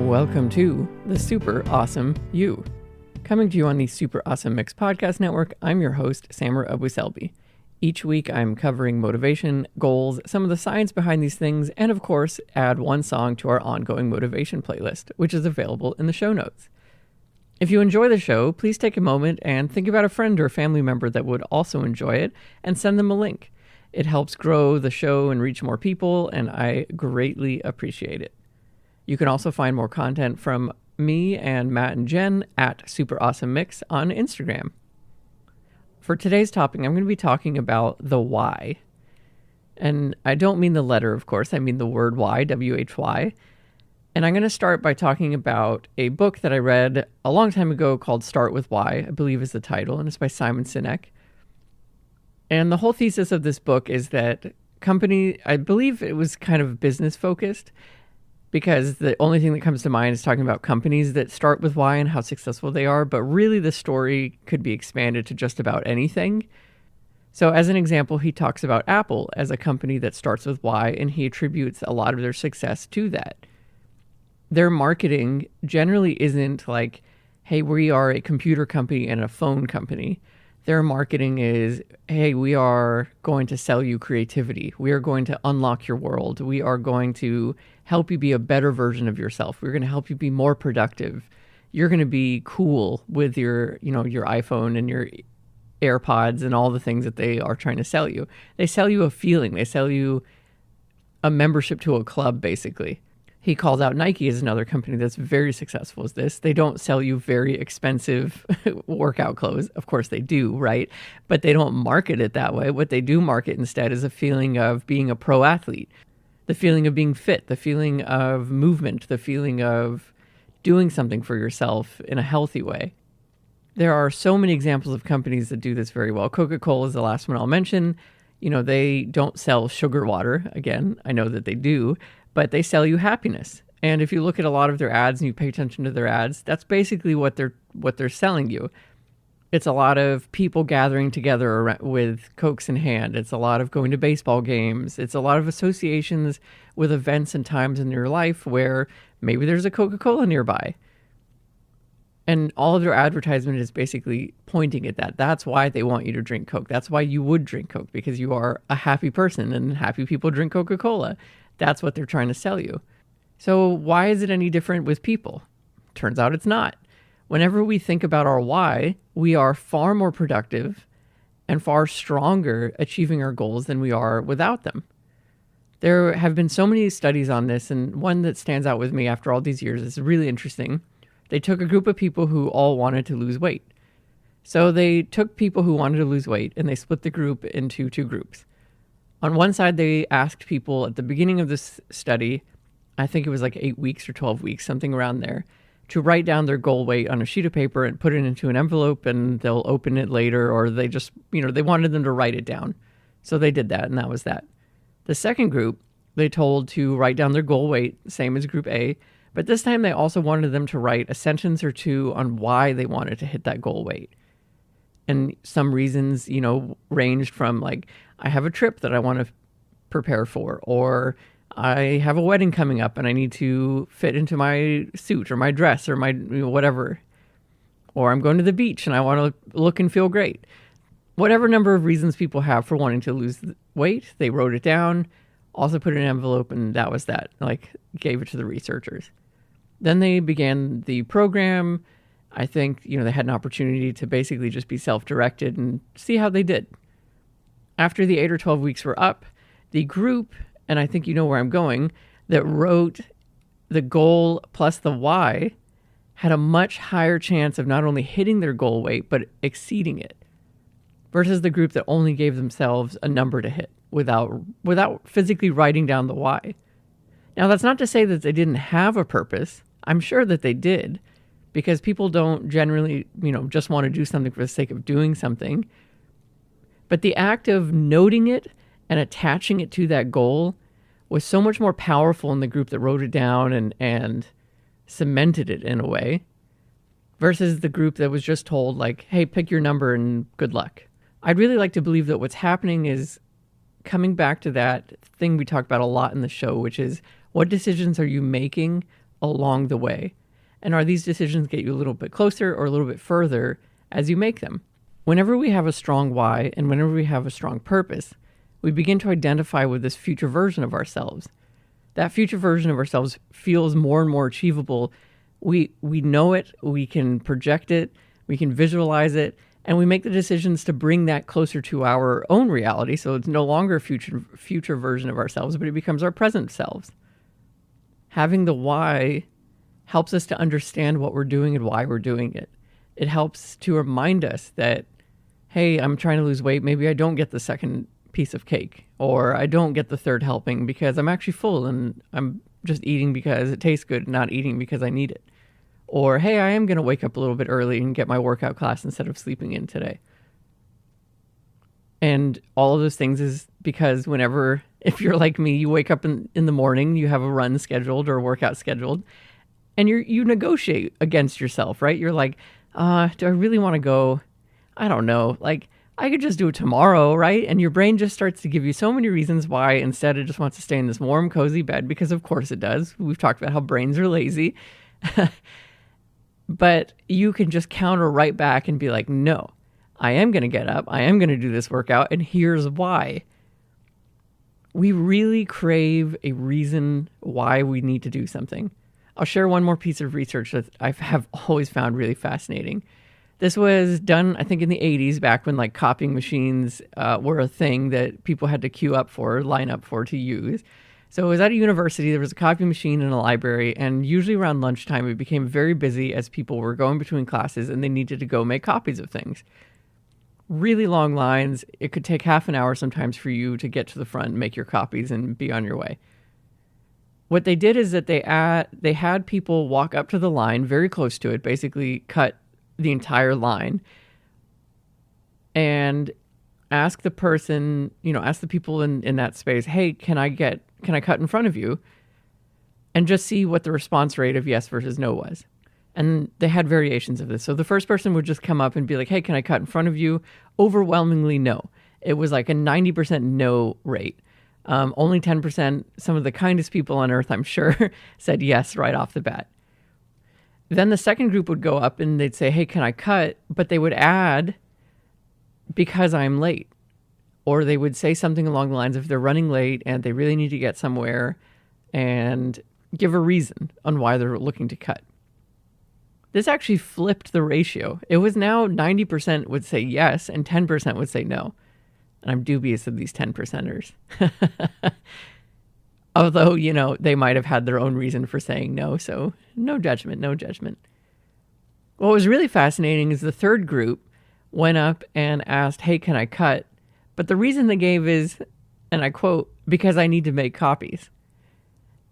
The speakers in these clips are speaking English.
Welcome to the Super Awesome You. Coming to you on the Super Awesome Mix Podcast Network, I'm your host, Samer Abuselbi. Each week, I'm covering motivation, goals, some of the science behind these things, and of course, add one song to our ongoing motivation playlist, which is available in the show notes. If you enjoy the show, please take a moment and think about a friend or family member that would also enjoy it and send them a link. It helps grow the show and reach more people, and I greatly appreciate it. You can also find more content from me and Matt and Jen at Super Awesome Mix on Instagram. For today's topic, I'm going to be talking about the why. And I don't mean the letter, of course. I mean the word why, W-H-Y. And I'm going to start by talking about a book that I read a long time ago called Start With Why, I believe is the title, and it's by Simon Sinek. And the whole thesis of this book is that I believe it was kind of business focused, because the only thing that comes to mind is talking about companies that start with why and how successful they are, but really the story could be expanded to just about anything. So as an example, he talks about Apple as a company that starts with why, and he attributes a lot of their success to that. Their marketing generally isn't like, hey, we are a computer company and a phone company. Their marketing is, hey, we are going to sell you creativity. We are going to unlock your world. We are going to help you be a better version of yourself. We're going to help you be more productive. You're going to be cool with your iPhone and your AirPods and all the things that they are trying to sell you. They sell you a feeling. They sell you a membership to a club, basically. He calls out Nike as another company that's very successful as this. They don't sell you very expensive workout clothes. Of course they do, right? But they don't market it that way. What they do market instead is a feeling of being a pro athlete, the feeling of being fit, the feeling of movement, the feeling of doing something for yourself in a healthy way. There are so many examples of companies that do this very well. Coca-Cola is the last one I'll mention. They don't sell sugar water. Again, I know that they do, but they sell you happiness. And if you look at a lot of their ads and you pay attention to their ads, that's basically what they're selling you. It's a lot of people gathering together with Cokes in hand. It's a lot of going to baseball games. It's a lot of associations with events and times in your life where maybe there's a Coca-Cola nearby. And all of their advertisement is basically pointing at that. That's why they want you to drink Coke. That's why you would drink Coke, because you are a happy person and happy people drink Coca-Cola. That's what they're trying to sell you. So why is it any different with people? Turns out it's not. Whenever we think about our why, we are far more productive and far stronger achieving our goals than we are without them. There have been so many studies on this, and one that stands out with me after all these years is really interesting. They took a group of people who all wanted to lose weight. So they took people who wanted to lose weight and they split the group into two groups. On one side, they asked people at the beginning of this study, I think it was like 8 weeks or 12 weeks, something around there, to write down their goal weight on a sheet of paper and put it into an envelope, and they'll open it later, or they just, they wanted them to write it down. So they did that, and that was that. The second group, they told to write down their goal weight, same as group A, but this time they also wanted them to write a sentence or two on why they wanted to hit that goal weight. And some reasons, ranged from like, I have a trip that I want to prepare for, or I have a wedding coming up and I need to fit into my suit or my dress or my whatever, or I'm going to the beach and I want to look and feel great. Whatever number of reasons people have for wanting to lose weight, they wrote it down, also put it in an envelope, and that was that. Like, gave it to the researchers. Then they began the program. I think, they had an opportunity to basically just be self-directed and see how they did. After the 8 or 12 weeks were up, the group, and I think you know where I'm going, that wrote the goal plus the why had a much higher chance of not only hitting their goal weight, but exceeding it, versus the group that only gave themselves a number to hit without physically writing down the why. Now, that's not to say that they didn't have a purpose. I'm sure that they did, because people don't generally, just want to do something for the sake of doing something. But the act of noting it and attaching it to that goal was so much more powerful in the group that wrote it down and cemented it in a way, versus the group that was just told, like, hey, pick your number and good luck. I'd really like to believe that what's happening is coming back to that thing we talked about a lot in the show, which is what decisions are you making along the way? And are these decisions get you a little bit closer or a little bit further as you make them? Whenever we have a strong why and whenever we have a strong purpose, we begin to identify with this future version of ourselves. That future version of ourselves feels more and more achievable. We know it, we can project it, we can visualize it, and we make the decisions to bring that closer to our own reality. So it's no longer a future version of ourselves, but it becomes our present selves. Having the why helps us to understand what we're doing and why we're doing it. It helps to remind us that, hey, I'm trying to lose weight. Maybe I don't get the second piece of cake, or I don't get the third helping because I'm actually full and I'm just eating because it tastes good, not eating because I need it. Or, hey, I am going to wake up a little bit early and get my workout class instead of sleeping in today. And all of those things is because whenever, if you're like me, you wake up in the morning, you have a run scheduled or a workout scheduled, and you negotiate against yourself, right? You're like, do I really want to go? I don't know. Like, I could just do it tomorrow, right? And your brain just starts to give you so many reasons why instead it just wants to stay in this warm, cozy bed, because of course it does. We've talked about how brains are lazy. But you can just counter right back and be like, no, I am going to get up. I am going to do this workout. And here's why. We really crave a reason why we need to do something. I'll share one more piece of research that I have always found really fascinating. This was done, I think, in the 80s, back when like copying machines were a thing that people had to queue up for, line up for to use. So it was at a university, there was a copy machine in a library, and usually around lunchtime it became very busy as people were going between classes and they needed to go make copies of things. Really long lines. It could take half an hour sometimes for you to get to the front and make your copies and be on your way. What they did is that they had people walk up to the line very close to it, basically cut the entire line, and ask the person, ask the people in that space, hey, can I cut in front of you? And just see what the response rate of yes versus no was. And they had variations of this. So the first person would just come up and be like, hey, can I cut in front of you? Overwhelmingly no. It was like a 90% no rate. Only 10%, some of the kindest people on earth, I'm sure, said yes right off the bat. Then the second group would go up and they'd say, hey, can I cut? But they would add, because I'm late. Or they would say something along the lines of they're running late and they really need to get somewhere, and give a reason on why they're looking to cut. This actually flipped the ratio. It was now 90% would say yes and 10% would say no. And I'm dubious of these 10%ers. Although, they might have had their own reason for saying no, so no judgment. What was really fascinating is the third group went up and asked, hey, can I cut? But the reason they gave is, and I quote, because I need to make copies.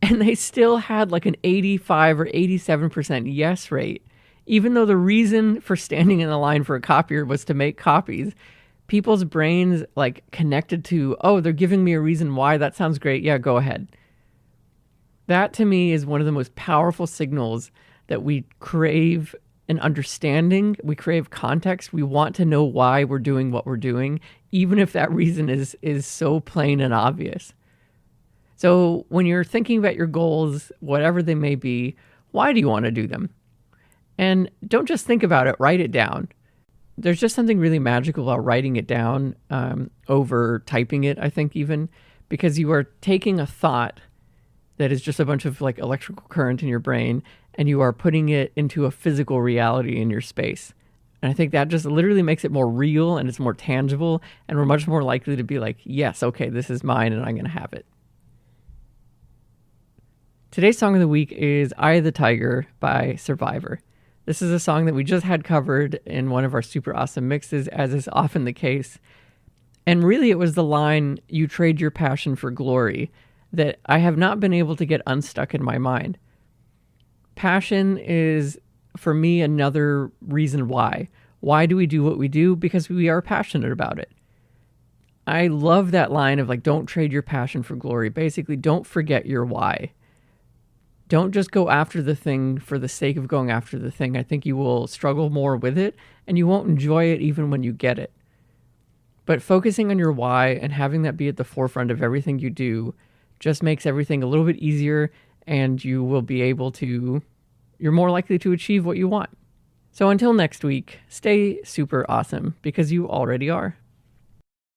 And they still had like an 85 or 87% yes rate. Even though the reason for standing in the line for a copier was to make copies, people's brains like connected to, oh, they're giving me a reason why. That sounds great. Yeah, go ahead. That to me is one of the most powerful signals that we crave an understanding. We crave context. We want to know why we're doing what we're doing, even if that reason is so plain and obvious. So when you're thinking about your goals, whatever they may be, why do you want to do them? And don't just think about it, write it down. There's just something really magical about writing it down over typing it, I think, even, because you are taking a thought that is just a bunch of like electrical current in your brain, and you are putting it into a physical reality in your space. And I think that just literally makes it more real and it's more tangible, and we're much more likely to be like, yes, okay, this is mine and I'm going to have it. Today's song of the week is Eye of the Tiger by Survivor. This is a song that we just had covered in one of our super awesome mixes, as is often the case. And really it was the line, you trade your passion for glory, that I have not been able to get unstuck in my mind. Passion is, for me, another reason why. Why do we do what we do? Because we are passionate about it. I love that line of like, don't trade your passion for glory. Basically, don't forget your why. Don't just go after the thing for the sake of going after the thing. I think you will struggle more with it and you won't enjoy it even when you get it. But focusing on your why and having that be at the forefront of everything you do just makes everything a little bit easier, and you will be able to, you're more likely to achieve what you want. So until next week, stay super awesome because you already are.